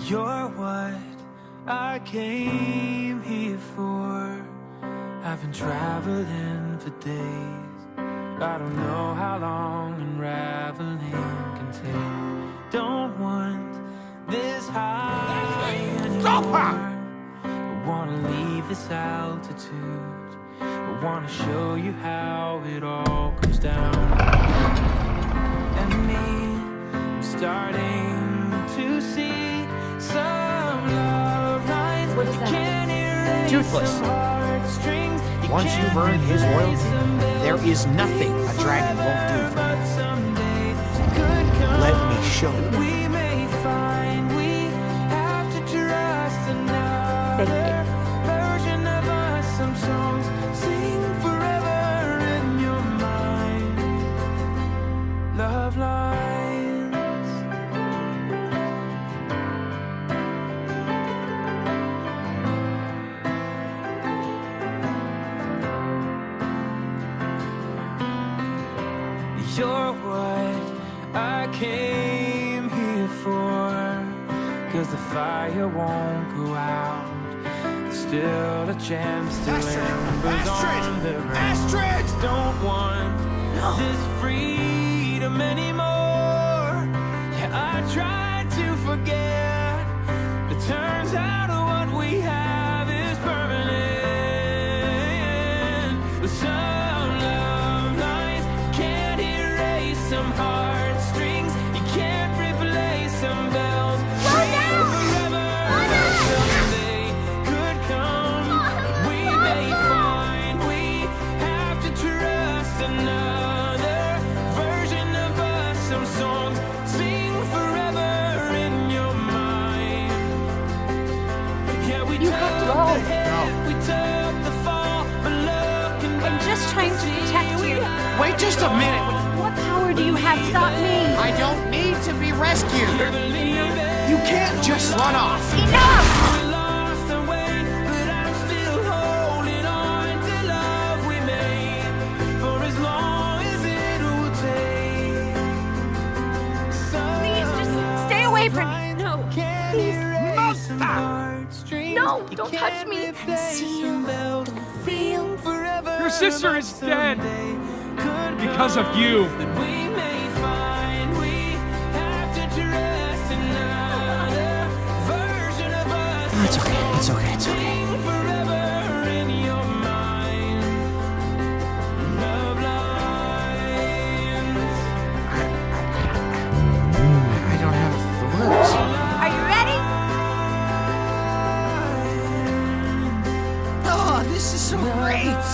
You're what I came here for. I've been traveling for days. I don't know how long unraveling can take. Don't want this high anymore. I wanna leave this altitude. I wanna show you how it all comes down. And me, I'm starting to see some love lines. What's that? Toothless. Once you've earned his loyalty, there is nothing a dragon won't do for you. Let me show you. Thank you. Love lines. You're what I came here for. 'Cause the fire won't go out. There's still a chance to embers on the ground. Astrid! Don't want this freedom anymore. Yeah, I tried to forget. It turns out what we have is permanent. But some love lines can't erase some heartstrings. You can't replace some bells. Slow down! Someday could come. We may find we have to trust another version of us. Some songs sing forever in your mind. Yeah, we You have to took go. the hit, we took the fall, but looking I'm just trying to protect you. Wait just a minute. What power do you have? Stop me. I don't need to be rescued. You can't just run off. Enough! we lost our way, but I'm still holding on to love we made for as long as it will take. Please, just stay away from me. No, please. No, don't touch me. Feel. Your sister is dead because of you. It's okay. It's okay. It's okay. I don't have the words. Are you ready? Oh, this is so great.